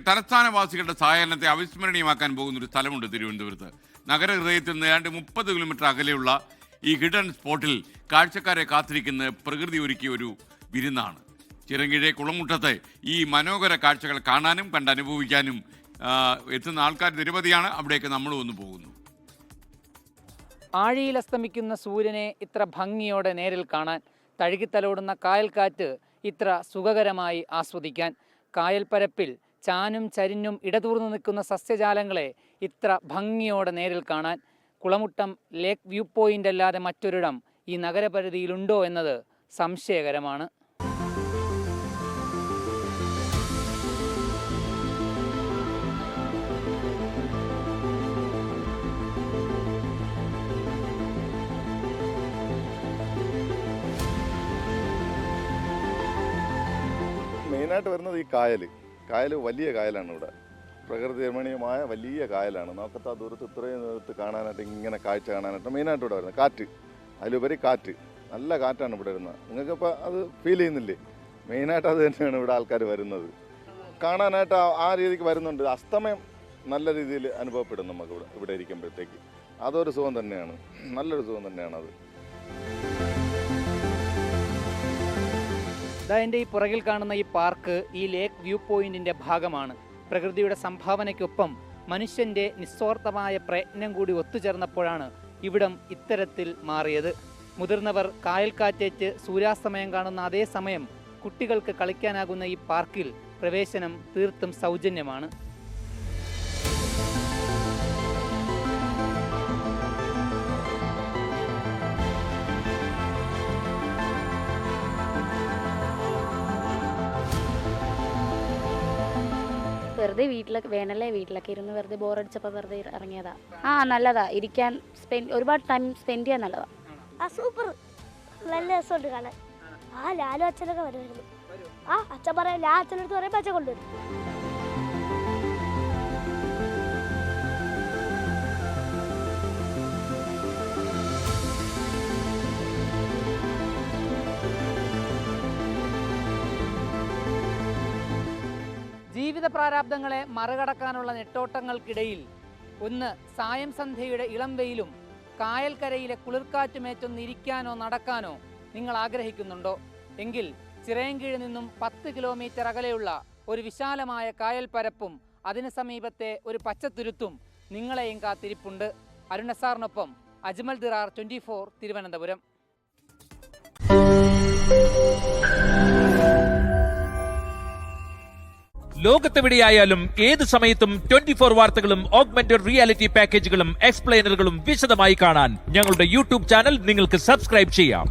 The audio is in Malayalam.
തലസ്ഥാനവാസികളുടെ സായാഹ്നത്തെ അവിസ്മരണീയമാക്കാൻ പോകുന്ന ഒരു സ്ഥലമുണ്ട് തിരുവനന്തപുരത്ത്. നഗരഹൃദയത്തിൽ നിന്ന് ഏതാണ്ട് 30 കിലോമീറ്റർ അകലെയുള്ള ഈ ഹിഡൻ സ്പോട്ടിൽ കാഴ്ചക്കാരെ കാത്തിരിക്കുന്ന പ്രകൃതി ഒരുക്കിയ ഒരു വിരുന്നാണ്. ചിറങ്കിഴെ കുളമുട്ടത്തെ ഈ മനോഹര കാഴ്ചകൾ കാണാനും കണ്ടനുഭവിക്കാനും എത്തുന്ന ആൾക്കാർ നിരവധിയാണ്. അവിടേക്ക് നമ്മളും ഒന്ന് പോകുന്നു. ആഴിയിൽ അസ്തമിക്കുന്ന സൂര്യനെ ഇത്ര ഭംഗിയോടെ നേരിൽ കാണാൻ, തഴുകിത്തലോടുന്ന കായൽക്കാറ്റ് ഇത്ര സുഖകരമായി ആസ്വദിക്കാൻ, കായൽപ്പരപ്പിൽ ചാനും ചരിഞ്ഞും ഇടതൂർന്നു നിൽക്കുന്ന സസ്യജാലങ്ങളെ ഇത്ര ഭംഗിയോടെ നേരിൽ കാണാൻ, കുളമുട്ടം ലേക്ക് വ്യൂ പോയിൻ്റ് അല്ലാതെ മറ്റൊരിടം ഈ നഗരപരിധിയിലുണ്ടോ എന്നത് സംശയകരമാണ്. മെയിനായിട്ട് വരുന്നത് ഈ കായൽ വലിയ കായലാണ്. ഇവിടെ പ്രകൃതി രമണീയമായ വലിയ കായലാണ്. നോക്കത്താ ദൂരത്ത് ഇത്രയും ദൂരത്ത് കാണാനായിട്ട് ഇങ്ങനെ കാഴ്ച കാണാനായിട്ട് മെയിനായിട്ട് ഇവിടെ വരുന്നത് കാറ്റ്. അതിലുപരി കാറ്റ്, നല്ല കാറ്റാണ് ഇവിടെ വരുന്നത്. നിങ്ങൾക്കിപ്പോൾ അത് ഫീൽ ചെയ്യുന്നില്ലേ? മെയിനായിട്ട് അത് തന്നെയാണ് ഇവിടെ ആൾക്കാർ വരുന്നത് കാണാനായിട്ട്. ആ രീതിക്ക് വരുന്നുണ്ട്. അസ്തമയം നല്ല രീതിയിൽ അനുഭവപ്പെടും നമുക്ക് ഇവിടെ ഇരിക്കുമ്പോഴത്തേക്ക്. അതൊരു സുഖം തന്നെയാണ്, നല്ലൊരു സുഖം തന്നെയാണ് അത്. എൻ്റെ ഈ പുറകിൽ കാണുന്ന ഈ പാർക്ക് ഈ ലേക്ക് വ്യൂ പോയിന്റിന്റെ ഭാഗമാണ്. പ്രകൃതിയുടെ സംഭാവനയ്ക്കൊപ്പം മനുഷ്യന്റെ നിസ്വാർത്ഥമായ പ്രയത്നം കൂടി ഒത്തുചേർന്നപ്പോഴാണ് ഇവിടം ഇത്തരത്തിൽ മാറിയത്. മുതിർന്നവർ കായൽക്കാറ്റേറ്റ് സൂര്യാസ്തമയം കാണുന്ന അതേ സമയം കുട്ടികൾക്ക് കളിക്കാനാകുന്ന ഈ പാർക്കിൽ പ്രവേശനം തീർത്തും സൗജന്യമാണ്. വെറുതെ വീട്ടിലൊക്കെ ഇരുന്ന് വെറുതെ ബോറടിച്ചപ്പോൾ വെറുതെ ഇറങ്ങിയതാ. നല്ലതാ, ഇരിക്കാൻ ഒരുപാട് ടൈം സ്പെൻഡ് ചെയ്യാൻ നല്ലതാ. സൂപ്പർ, നല്ല രസമുണ്ട് കാണാൻ. ലാലും അച്ഛനൊക്കെ വരുമായിരുന്നു. അച്ഛൻ പറയാം, അച്ഛനടുത്ത് പറയുമ്പോൾ അച്ഛൻ കൊണ്ടുവരും. ജീവിത പ്രാരാബ്ദങ്ങളെ മറികടക്കാനുള്ള നെട്ടോട്ടങ്ങൾക്കിടയിൽ ഒന്ന് സായം സന്ധ്യയുടെ ഇളം വെയിലും കായൽക്കരയിലെ കുളിർക്കാറ്റുമേറ്റൊന്ന് ഇരിക്കാനോ നടക്കാനോ നിങ്ങൾ ആഗ്രഹിക്കുന്നുണ്ടോ? എങ്കിൽ ചിറയൻകീഴിൽ നിന്നും 10 കിലോമീറ്റർ അകലെയുള്ള ഒരു വിശാലമായ കായൽ പരപ്പും അതിന് സമീപത്തെ ഒരു പച്ചത്തുരുത്തും നിങ്ങളെയും കാത്തിരിപ്പുണ്ട്. അരുണസാറിനൊപ്പം അജ്മൽ ദിറാർ, 24 തിരുവനന്തപുരം. ലോകത്തെവിടെയായാലും ഏത് സമയത്തും 24 വാർത്തകളും ഓഗ്മെന്റഡ് റിയാലിറ്റി പാക്കേജുകളും എക്സ്പ്ലെയിനറുകളും വിശദമായി കാണാൻ ഞങ്ങളുടെ യൂട്യൂബ് ചാനൽ നിങ്ങൾക്ക് സബ്സ്ക്രൈബ് ചെയ്യാം.